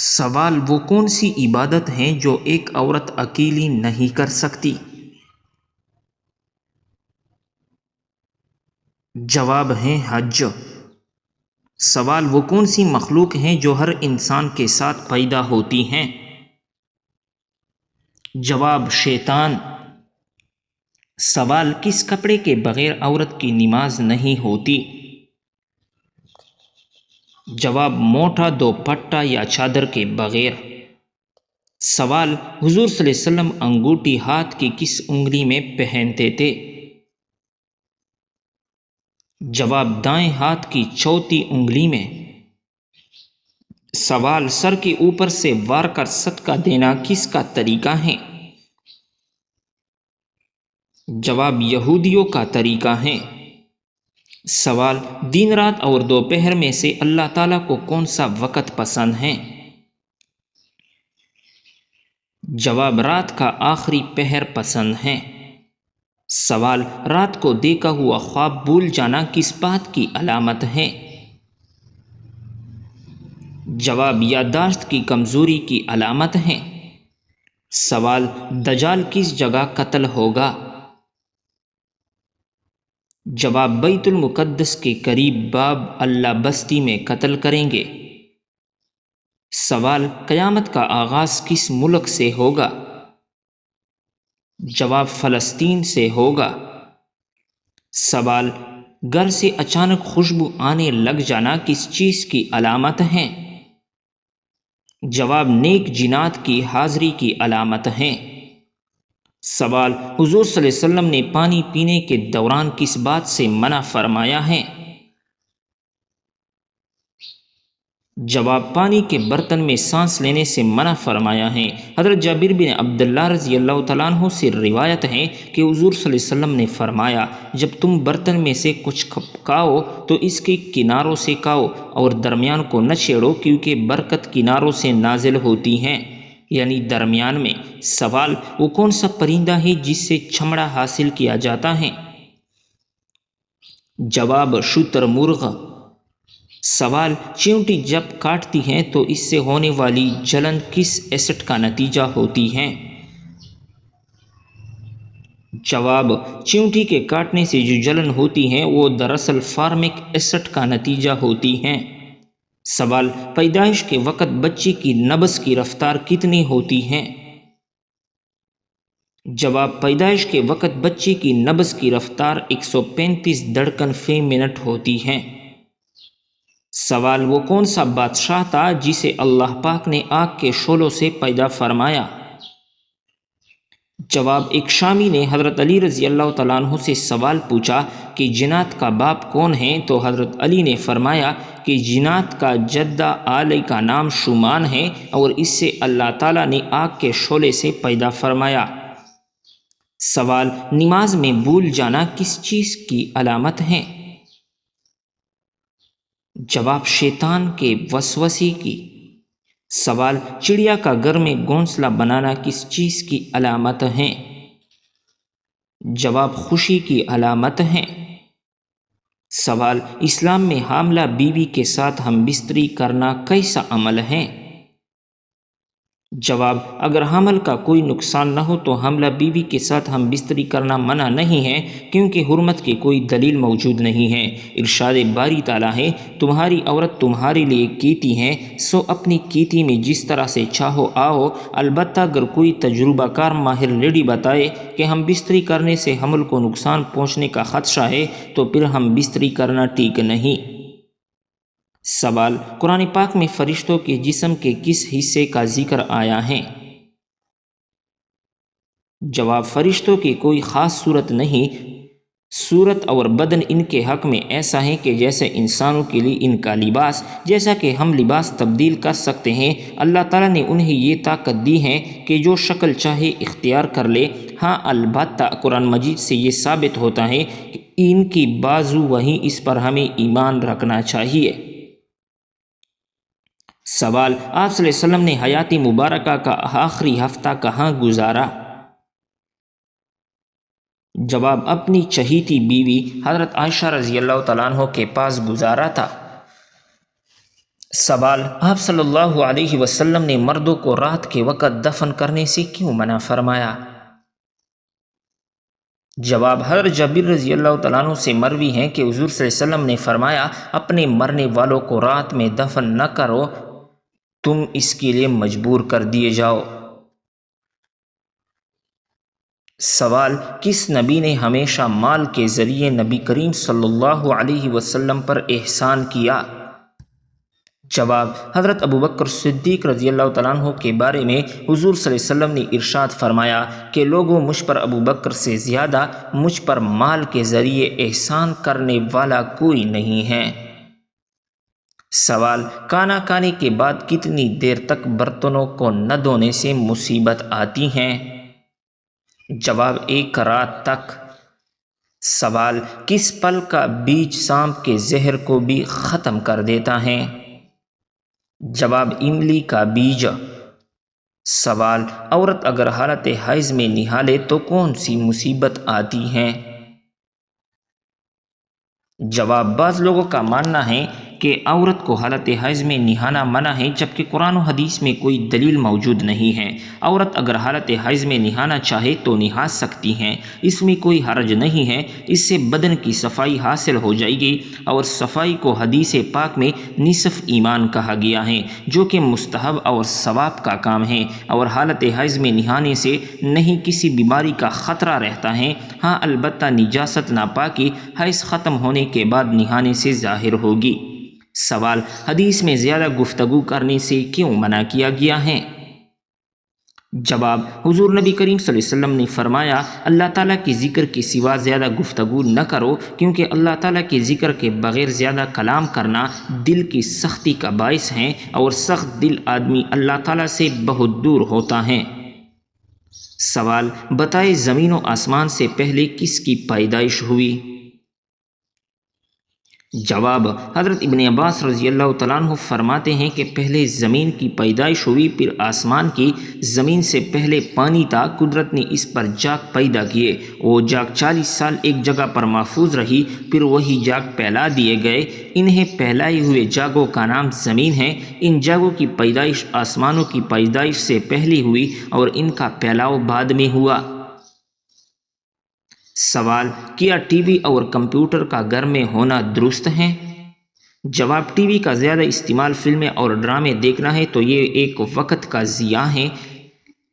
سوال: وہ کون سی عبادت ہیں جو ایک عورت اکیلی نہیں کر سکتی؟ جواب ہے حج۔ سوال: وہ کون سی مخلوق ہیں جو ہر انسان کے ساتھ پیدا ہوتی ہیں؟ جواب: شیطان۔ سوال: کس کپڑے کے بغیر عورت کی نماز نہیں ہوتی؟ جواب: موٹا دوپٹہ یا چادر کے بغیر۔ سوال: حضور صلی اللہ علیہ وسلم انگوٹھی ہاتھ کی کس انگلی میں پہنتے تھے؟ جواب: دائیں ہاتھ کی چوتھی انگلی میں۔ سوال: سر کے اوپر سے وار کر صدقہ دینا کس کا طریقہ ہے؟ جواب: یہودیوں کا طریقہ ہے۔ سوال: دن رات اور دوپہر میں سے اللہ تعالیٰ کو کون سا وقت پسند ہے؟ جواب: رات کا آخری پہر پسند ہے۔ سوال: رات کو دیکھا ہوا خواب بھول جانا کس بات کی علامت ہے؟ جواب: یادداشت کی کمزوری کی علامت ہے۔ سوال: دجال کس جگہ قتل ہوگا؟ جواب: بیت المقدس کے قریب باب اللہ بستی میں قتل کریں گے۔ سوال: قیامت کا آغاز کس ملک سے ہوگا؟ جواب: فلسطین سے ہوگا۔ سوال: گھر سے اچانک خوشبو آنے لگ جانا کس چیز کی علامت ہے؟ جواب: نیک جنات کی حاضری کی علامت ہے۔ سوال: حضور صلی اللہ علیہ وسلم نے پانی پینے کے دوران کس بات سے منع فرمایا ہے؟ جواب: پانی کے برتن میں سانس لینے سے منع فرمایا ہے۔ حضرت جابر بن عبداللہ رضی اللہ تعالیٰ عنہ سے روایت ہے کہ حضور صلی اللہ علیہ وسلم نے فرمایا: جب تم برتن میں سے کچھ کھاؤ تو اس کے کناروں سے کھاؤ اور درمیان کو نہ چھیڑو، کیونکہ برکت کناروں سے نازل ہوتی ہے، یعنی درمیان میں۔ سوال: وہ کون سا پرندہ ہے جس سے چمڑا حاصل کیا جاتا ہے؟ جواب: شتر مرغ۔ سوال: چیونٹی جب کاٹتی ہیں تو اس سے ہونے والی جلن کس ایسڈ کا نتیجہ ہوتی ہے؟ جواب: چیونٹی کے کاٹنے سے جو جلن ہوتی ہے وہ دراصل فارمک ایسڈ کا نتیجہ ہوتی ہے۔ سوال: پیدائش کے وقت بچے کی نبض کی رفتار کتنی ہوتی ہے؟ جواب: پیدائش کے وقت بچے کی نبض کی رفتار 135 دھڑکن فی منٹ ہوتی ہے۔ سوال: وہ کون سا بادشاہ تھا جسے اللہ پاک نے آگ کے شعلوں سے پیدا فرمایا؟ جواب: ایک شامی نے حضرت علی رضی اللہ تعالیٰ عنہ سے سوال پوچھا کہ جنات کا باپ کون ہے؟ تو حضرت علی نے فرمایا کہ جنات کا جدہ علی کا نام شومان ہے اور اس سے اللہ تعالیٰ نے آگ کے شعلے سے پیدا فرمایا۔ سوال: نماز میں بھول جانا کس چیز کی علامت ہے؟ جواب: شیطان کے وسوسے کی۔ سوال: چڑیا کا گھر میں گھونسلہ بنانا کس چیز کی علامت ہے؟ جواب: خوشی کی علامت ہے۔ سوال: اسلام میں حاملہ بیوی کے ساتھ ہم بستری کرنا کیسا عمل ہے؟ جواب: اگر حمل کا کوئی نقصان نہ ہو تو حاملہ بیوی کے ساتھ ہم بستری کرنا منع نہیں ہے، کیونکہ حرمت کی کوئی دلیل موجود نہیں ہے۔ ارشاد باری تعالیٰ ہے: تمہاری عورت تمہارے لیے کیتی ہے، سو اپنی کیتی میں جس طرح سے چاہو آؤ، البتہ اگر کوئی تجربہ کار ماہر لیڈی بتائے کہ ہم بستری کرنے سے حمل کو نقصان پہنچنے کا خدشہ ہے تو پھر ہم بستری کرنا ٹھیک نہیں۔ سوال: قرآن پاک میں فرشتوں کے جسم کے کس حصے کا ذکر آیا ہے؟ جواب: فرشتوں کی کوئی خاص صورت نہیں، صورت اور بدن ان کے حق میں ایسا ہے کہ جیسے انسانوں کے لیے ان کا لباس، جیسا کہ ہم لباس تبدیل کر سکتے ہیں، اللہ تعالیٰ نے انہیں یہ طاقت دی ہے کہ جو شکل چاہے اختیار کر لے۔ ہاں البتہ قرآن مجید سے یہ ثابت ہوتا ہے کہ ان کی بازو وہیں، اس پر ہمیں ایمان رکھنا چاہیے۔ سوال: آپ صلی اللہ علیہ وسلم نے حیات مبارکہ کا آخری ہفتہ کہاں گزارا؟ جواب: اپنی چہیتی بیوی حضرت عائشہ رضی اللہ تعالیٰ عنہ کے پاس گزارا تھا۔ سوال: آپ صلی اللہ علیہ وسلم نے مردوں کو رات کے وقت دفن کرنے سے کیوں منع فرمایا؟ جواب: حضرت جابر رضی اللہ تعالیٰ عنہ سے مروی ہیں کہ حضور صلی اللہ علیہ وسلم نے فرمایا، اپنے مرنے والوں کو رات میں دفن نہ کرو، تم اس کے لیے مجبور کر دیے جاؤ۔ سوال: کس نبی نے ہمیشہ مال کے ذریعے نبی کریم صلی اللہ علیہ وسلم پر احسان کیا؟ جواب: حضرت ابوبکر صدیق رضی اللہ تعالیٰ عنہ کے بارے میں حضور صلی اللہ علیہ وسلم نے ارشاد فرمایا کہ لوگوں، مجھ پر ابوبکر سے زیادہ مجھ پر مال کے ذریعے احسان کرنے والا کوئی نہیں ہے۔ سوال: کھانا کھانے کے بعد کتنی دیر تک برتنوں کو نہ دھونے سے مصیبت آتی ہیں؟ جواب: 1 رات تک۔ سوال: کس پھل کا بیج سانپ کے زہر کو بھی ختم کر دیتا ہے؟ جواب: املی کا بیج۔ سوال: عورت اگر حالت حیض میں نہالے تو کون سی مصیبت آتی ہے؟ جواب: بعض لوگوں کا ماننا ہے کہ عورت کو حالت حیض میں نہانا منع ہے، جبکہ قرآن و حدیث میں کوئی دلیل موجود نہیں ہے۔ عورت اگر حالت حیض میں نہانا چاہے تو نہا سکتی ہیں، اس میں کوئی حرج نہیں ہے، اس سے بدن کی صفائی حاصل ہو جائے گی، اور صفائی کو حدیث پاک میں نصف ایمان کہا گیا ہے، جو کہ مستحب اور ثواب کا کام ہے، اور حالت حیض میں نہانے سے نہیں کسی بیماری کا خطرہ رہتا ہے۔ ہاں البتہ نجاست ناپاکی حیض ختم ہونے کے بعد نہانے سے ظاہر ہوگی۔ سوال: حدیث میں زیادہ گفتگو کرنے سے کیوں منع کیا گیا ہے؟ جواب: حضور نبی کریم صلی اللہ علیہ وسلم نے فرمایا، اللہ تعالیٰ کے ذکر کے سوا زیادہ گفتگو نہ کرو، کیونکہ اللہ تعالیٰ کے ذکر کے بغیر زیادہ کلام کرنا دل کی سختی کا باعث ہے، اور سخت دل آدمی اللہ تعالیٰ سے بہت دور ہوتا ہے۔ سوال: بتائیں زمین و آسمان سے پہلے کس کی پیدائش ہوئی؟ جواب: حضرت ابن عباس رضی اللہ تعالیٰ عنہ فرماتے ہیں کہ پہلے زمین کی پیدائش ہوئی، پھر آسمان کی۔ زمین سے پہلے پانی تھا، قدرت نے اس پر جاگ پیدا کیے، وہ جاگ 40 سال ایک جگہ پر محفوظ رہی، پھر وہی جاگ پھیلا دیے گئے، انہیں پھیلائے ہوئے جاگوں کا نام زمین ہے۔ ان جاگوں کی پیدائش آسمانوں کی پیدائش سے پہلے ہوئی، اور ان کا پھیلاؤ بعد میں ہوا۔ سوال: کیا ٹی وی اور کمپیوٹر کا گھر میں ہونا درست ہے؟ جواب: ٹی وی کا زیادہ استعمال فلمیں اور ڈرامے دیکھنا ہے تو یہ ایک وقت کا ضیاع ہے،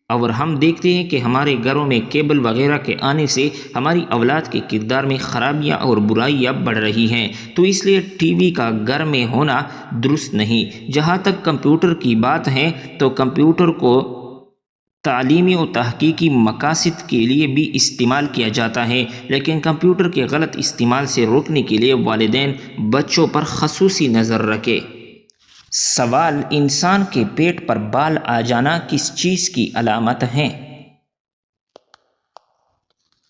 اور ہم دیکھتے ہیں کہ ہمارے گھروں میں کیبل وغیرہ کے آنے سے ہماری اولاد کے کردار میں خرابیاں اور برائیاں بڑھ رہی ہیں، تو اس لیے ٹی وی کا گھر میں ہونا درست نہیں۔ جہاں تک کمپیوٹر کی بات ہے تو کمپیوٹر کو تعلیمی و تحقیقی مقاصد کے لیے بھی استعمال کیا جاتا ہے، لیکن کمپیوٹر کے غلط استعمال سے روکنے کے لیے والدین بچوں پر خصوصی نظر رکھیں۔ سوال: انسان کے پیٹ پر بال آ جانا کس چیز کی علامت ہے؟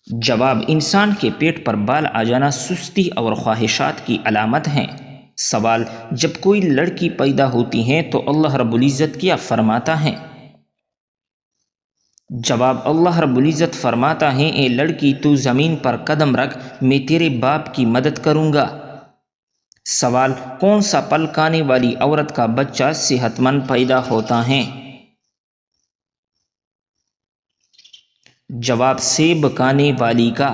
جواب: انسان کے پیٹ پر بال آ جانا سستی اور خواہشات کی علامت ہے۔ سوال: جب کوئی لڑکی پیدا ہوتی ہے تو اللہ رب العزت کیا فرماتا ہے؟ جواب: اللہ رب العزت فرماتا ہے، اے لڑکی تو زمین پر قدم رکھ، میں تیرے باپ کی مدد کروں گا۔ سوال: کون سا پھل کھانے والی عورت کا بچہ صحت مند پیدا ہوتا ہے؟ جواب: سیب کھانے والی کا۔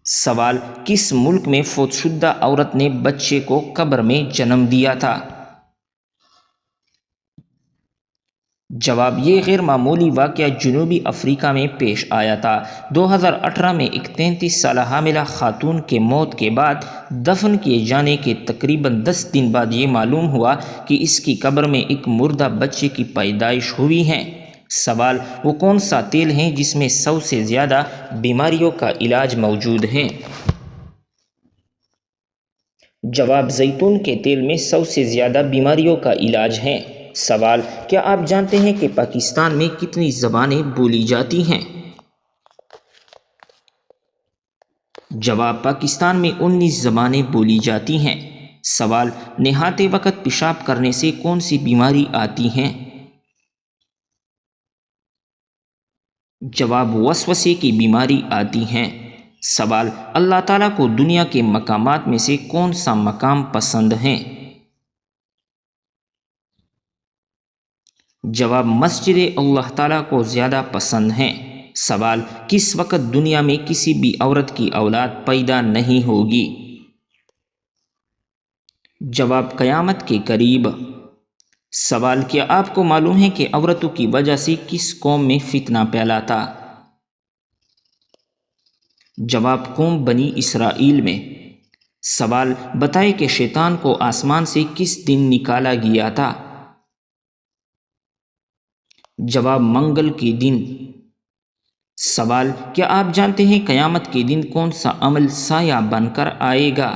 سوال: کس ملک میں فوت شدہ عورت نے بچے کو قبر میں جنم دیا تھا؟ جواب: یہ غیر معمولی واقعہ جنوبی افریقہ میں پیش آیا تھا۔ 2018 میں ایک 33 سالہ حاملہ خاتون کے موت کے بعد دفن کیے جانے کے تقریباً 10 دن بعد یہ معلوم ہوا کہ اس کی قبر میں ایک مردہ بچے کی پیدائش ہوئی ہے۔ سوال: وہ کون سا تیل ہے جس میں 100 سے زیادہ بیماریوں کا علاج موجود ہے؟ جواب: زیتون کے تیل میں 100 سے زیادہ بیماریوں کا علاج ہے۔ سوال: کیا آپ جانتے ہیں کہ پاکستان میں کتنی زبانیں بولی جاتی ہیں؟ جواب: پاکستان میں 19 زبانیں بولی جاتی ہیں۔ سوال: نہاتے وقت پیشاب کرنے سے کون سی بیماری آتی ہیں؟ جواب: وسوسے کی بیماری آتی ہیں۔ سوال: اللہ تعالیٰ کو دنیا کے مقامات میں سے کون سا مقام پسند ہے؟ جواب مسجد اللہ تعالیٰ کو زیادہ پسند ہیں۔ سوال کس وقت دنیا میں کسی بھی عورت کی اولاد پیدا نہیں ہوگی؟ جواب قیامت کے قریب۔ سوال کیا آپ کو معلوم ہے کہ عورتوں کی وجہ سے کس قوم میں فتنہ پھیلا تھا؟ جواب قوم بنی اسرائیل میں۔ سوال بتائے کہ شیطان کو آسمان سے کس دن نکالا گیا تھا؟ جواب منگل کے دن۔ سوال کیا آپ جانتے ہیں قیامت کے دن کون سا عمل سایہ بن کر آئے گا؟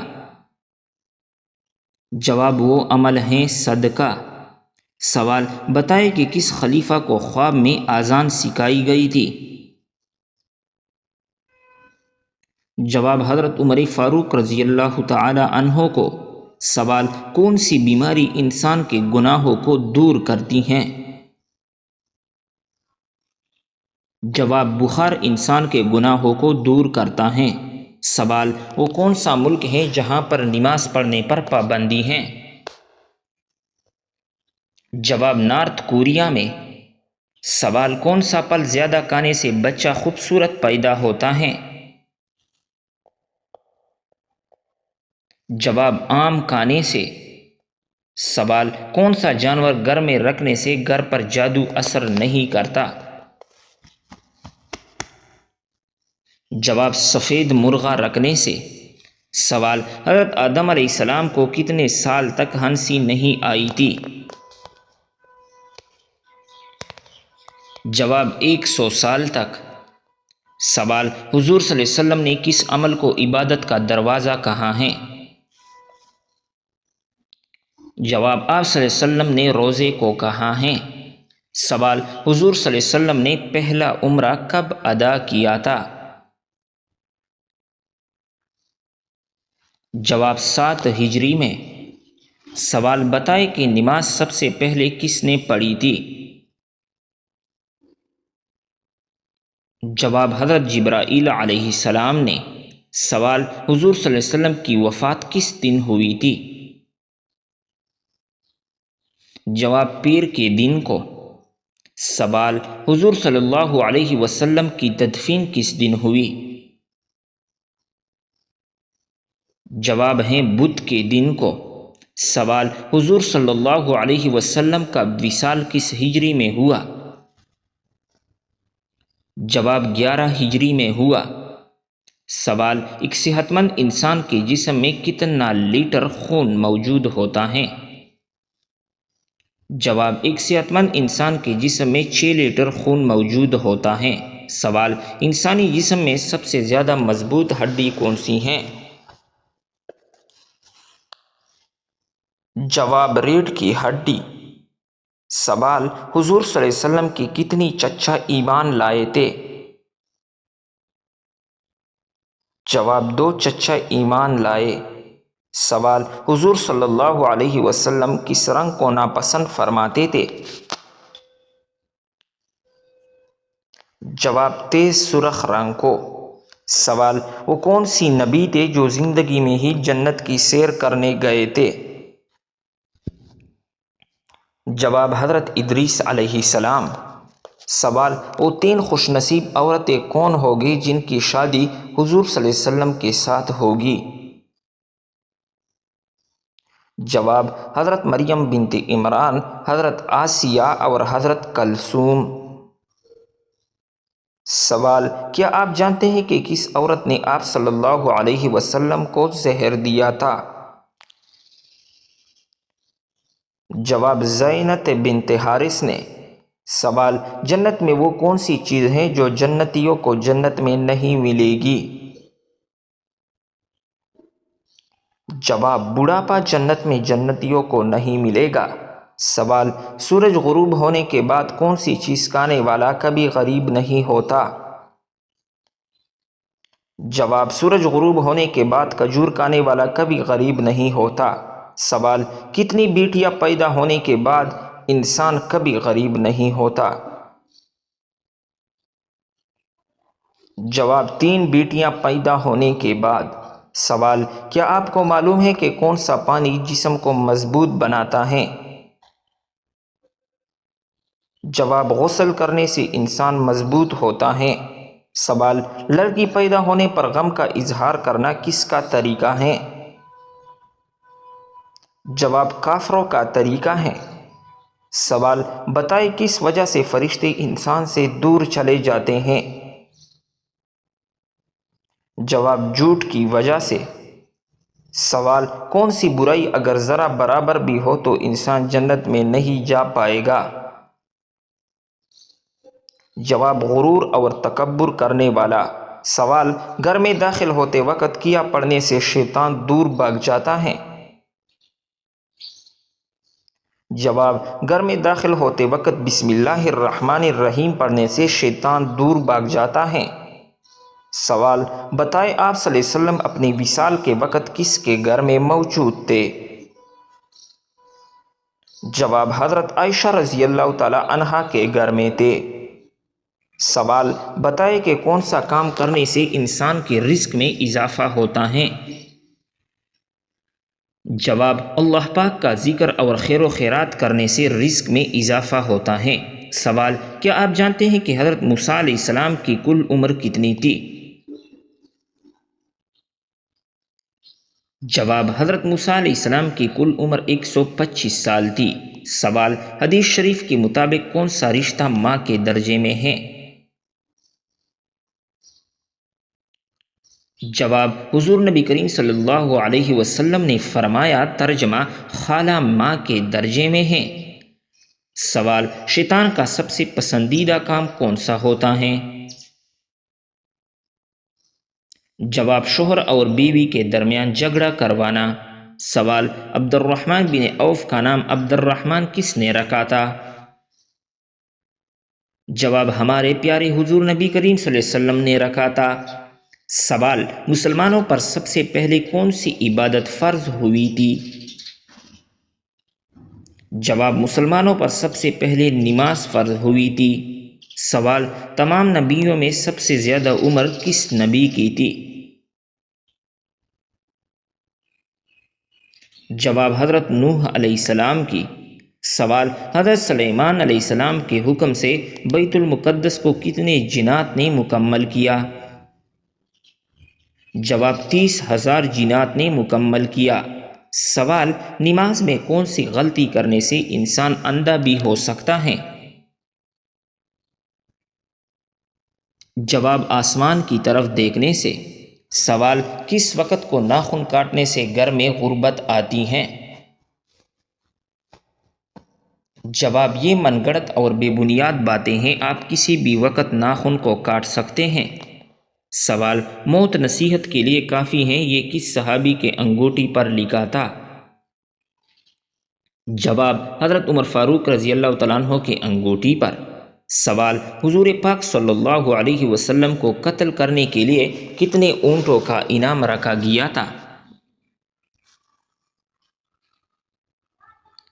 جواب وہ عمل ہیں صدقہ۔ سوال بتائے کہ کس خلیفہ کو خواب میں اذان سکھائی گئی تھی؟ جواب حضرت عمر فاروق رضی اللہ تعالی عنہ کو۔ سوال کون سی بیماری انسان کے گناہوں کو دور کرتی ہیں؟ جواب بخار انسان کے گناہوں کو دور کرتا ہے۔ سوال وہ کون سا ملک ہے جہاں پر نماز پڑھنے پر پابندی ہے؟ جواب نارتھ کوریا میں۔ سوال کون سا پھل زیادہ کھانے سے بچہ خوبصورت پیدا ہوتا ہے؟ جواب آم کھانے سے۔ سوال کون سا جانور گھر میں رکھنے سے گھر پر جادو اثر نہیں کرتا؟ جواب سفید مرغا رکھنے سے۔ سوال حضرت آدم علیہ السلام کو کتنے سال تک ہنسی نہیں آئی تھی؟ جواب 100 سال تک۔ سوال حضور صلی اللہ علیہ وسلم نے کس عمل کو عبادت کا دروازہ کہا ہے؟ جواب آپ صلی اللہ علیہ وسلم نے روزے کو کہا ہے۔ سوال حضور صلی اللہ علیہ وسلم نے پہلا عمرہ کب ادا کیا تھا؟ جواب 7 ہجری میں۔ سوال بتائے کہ نماز سب سے پہلے کس نے پڑھی تھی؟ جواب حضرت جبرائیل علیہ السلام نے۔ سوال حضور صلی اللہ علیہ وسلم کی وفات کس دن ہوئی تھی؟ جواب پیر کے دن کو۔ سوال حضور صلی اللہ علیہ وسلم کی تدفین کس دن ہوئی؟ جواب ہیں بدھ کے دن کو۔ سوال حضور صلی اللہ علیہ وسلم کا وصال کس ہجری میں ہوا؟ جواب 11 ہجری میں ہوا۔ سوال ایک صحت مند انسان کے جسم میں کتنا لیٹر خون موجود ہوتا ہے؟ جواب ایک صحت مند انسان کے جسم میں 6 لیٹر خون موجود ہوتا ہے۔ سوال انسانی جسم میں سب سے زیادہ مضبوط ہڈی کون سی ہے؟ جواب ریڑھ کی ہڈی۔ سوال حضور صلی اللہ علیہ وسلم کی کتنی چچا ایمان لائے تھے؟ جواب 2 چچا ایمان لائے۔ سوال حضور صلی اللہ علیہ وسلم کس رنگ کو ناپسند فرماتے تھے؟ جواب تیز سرخ رنگ کو۔ سوال وہ کون سی نبی تھے جو زندگی میں ہی جنت کی سیر کرنے گئے تھے؟ جواب حضرت ادریس علیہ السلام۔ سوال وہ 3 خوش نصیب عورتیں کون ہوگی جن کی شادی حضور صلی اللہ علیہ وسلم کے ساتھ ہوگی؟ جواب حضرت مریم بنت عمران، حضرت آسیہ اور حضرت کلثوم۔ سوال کیا آپ جانتے ہیں کہ کس عورت نے آپ صلی اللہ علیہ وسلم کو زہر دیا تھا؟ جواب زینب بنت حارث نے۔ سوال جنت میں وہ کون سی چیز ہے جو جنتیوں کو جنت میں نہیں ملے گی؟ جواب بڑھاپا جنت میں جنتیوں کو نہیں ملے گا۔ سوال سورج غروب ہونے کے بعد کون سی چیز کھانے والا کبھی غریب نہیں ہوتا؟ جواب سورج غروب ہونے کے بعد کھجور کھانے والا کبھی غریب نہیں ہوتا۔ سوال کتنی بیٹیاں پیدا ہونے کے بعد انسان کبھی غریب نہیں ہوتا؟ جواب 3 بیٹیاں پیدا ہونے کے بعد۔ سوال کیا آپ کو معلوم ہے کہ کون سا پانی جسم کو مضبوط بناتا ہے؟ جواب: غسل کرنے سے انسان مضبوط ہوتا ہے۔ سوال: لڑکی پیدا ہونے پر غم کا اظہار کرنا کس کا طریقہ ہے؟ جواب: کافروں کا طریقہ ہے۔ سوال: بتائیں کس وجہ سے فرشتے انسان سے دور چلے جاتے ہیں؟ جواب: جھوٹ کی وجہ سے۔ سوال: کون سی برائی اگر ذرا برابر بھی ہو تو انسان جنت میں نہیں جا پائے گا؟ جواب: غرور اور تکبر کرنے والا۔ سوال: گھر میں داخل ہوتے وقت کیا پڑھنے سے شیطان دور بھاگ جاتا ہے؟ جواب: گھر میں داخل ہوتے وقت بسم اللہ الرحمن الرحیم پڑھنے سے شیطان دور بھاگ جاتا ہے۔ سوال: بتائیں آپ صلی اللہ علیہ وسلم اپنی وصال کے وقت کس کے گھر میں موجود تھے؟ جواب: حضرت عائشہ رضی اللہ تعالی عنہا کے گھر میں تھے۔ سوال: بتائیں کہ کون سا کام کرنے سے انسان کے رزق میں اضافہ ہوتا ہے؟ جواب: اللہ پاک کا ذکر اور خیر و خیرات کرنے سے رزق میں اضافہ ہوتا ہے۔ سوال: کیا آپ جانتے ہیں کہ حضرت موسیٰ علیہ السلام کی کل عمر کتنی تھی؟ جواب: حضرت موسیٰ علیہ السلام کی کل عمر 125 سال تھی۔ سوال: حدیث شریف کے مطابق کون سا رشتہ ماں کے درجے میں ہے؟ جواب: حضور نبی کریم صلی اللہ علیہ وسلم نے فرمایا، ترجمہ: خالہ ماں کے درجے میں ہے۔ سوال: شیطان کا سب سے پسندیدہ کام کون سا ہوتا ہے؟ جواب: شوہر اور بیوی کے درمیان جھگڑا کروانا۔ سوال: عبد الرحمن بن عوف کا نام عبد الرحمن کس نے رکھا تھا؟ جواب: ہمارے پیارے حضور نبی کریم صلی اللہ علیہ وسلم نے رکھا تھا۔ سوال: مسلمانوں پر سب سے پہلے کون سی عبادت فرض ہوئی تھی؟ جواب: مسلمانوں پر سب سے پہلے نماز فرض ہوئی تھی۔ سوال: تمام نبیوں میں سب سے زیادہ عمر کس نبی کی تھی؟ جواب: حضرت نوح علیہ السلام کی۔ سوال: حضرت سلیمان علیہ السلام کے حکم سے بیت المقدس کو کتنے جنات نے مکمل کیا؟ جواب: 30,000 جنات نے مکمل کیا۔ سوال: نماز میں کون سی غلطی کرنے سے انسان اندھا بھی ہو سکتا ہے؟ جواب: آسمان کی طرف دیکھنے سے۔ سوال: کس وقت کو ناخن کاٹنے سے گھر میں غربت آتی ہے؟ جواب: یہ من گھڑت اور بے بنیاد باتیں ہیں، آپ کسی بھی وقت ناخن کو کاٹ سکتے ہیں۔ سوال: موت نصیحت کے لیے کافی ہے، یہ کس صحابی کے انگوٹھی پر لکھا تھا؟ جواب: حضرت عمر فاروق رضی اللہ تعالیٰ عنہ کے انگوٹھی پر۔ سوال: حضور پاک صلی اللہ علیہ وسلم کو قتل کرنے کے لیے کتنے اونٹوں کا انعام رکھا گیا تھا؟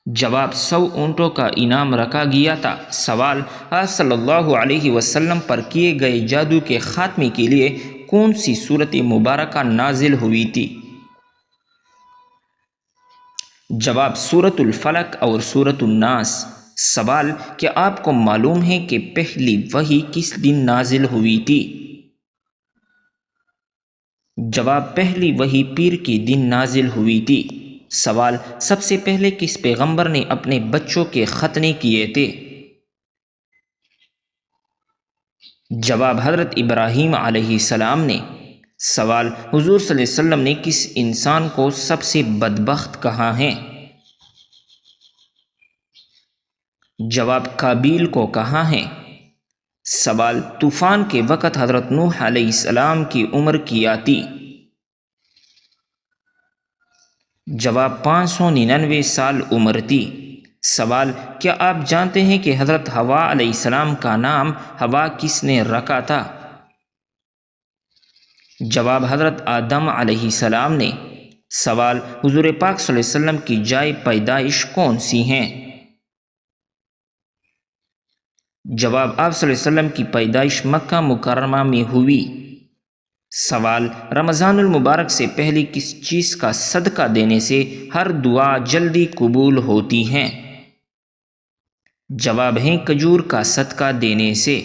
جواب: 100 اونٹوں کا انعام رکھا گیا تھا۔ سوال: آپ صلی اللہ علیہ وسلم پر کیے گئے جادو کے خاتمے کے لیے کون سی سورت مبارکہ نازل ہوئی تھی؟ جواب: سورۃ الفلق اور سورۃ الناس۔ سوال: کیا آپ کو معلوم ہے کہ پہلی وحی کس دن نازل ہوئی تھی؟ جواب: پہلی وحی پیر کے دن نازل ہوئی تھی۔ سوال: سب سے پہلے کس پیغمبر نے اپنے بچوں کے ختنے کیے تھے؟ جواب: حضرت ابراہیم علیہ السلام نے۔ سوال: حضور صلی اللہ علیہ وسلم نے کس انسان کو سب سے بدبخت کہا ہے؟ جواب: قابیل کو کہا ہے۔ سوال: طوفان کے وقت حضرت نوح علیہ السلام کی عمر کیا تھی؟ جواب: 599 سال عمر تھی۔ سوال: کیا آپ جانتے ہیں کہ حضرت حوا علیہ السلام کا نام حوا کس نے رکھا تھا؟ جواب: حضرت آدم علیہ السلام نے۔ سوال: حضور پاک صلی اللہ علیہ وسلم کی جائے پیدائش کون سی ہیں؟ جواب: آپ صلی اللہ علیہ وسلم کی پیدائش مکہ مکرمہ میں ہوئی۔ سوال: رمضان المبارک سے پہلے کس چیز کا صدقہ دینے سے ہر دعا جلدی قبول ہوتی ہے؟ جواب ہے کھجور کا صدقہ دینے سے۔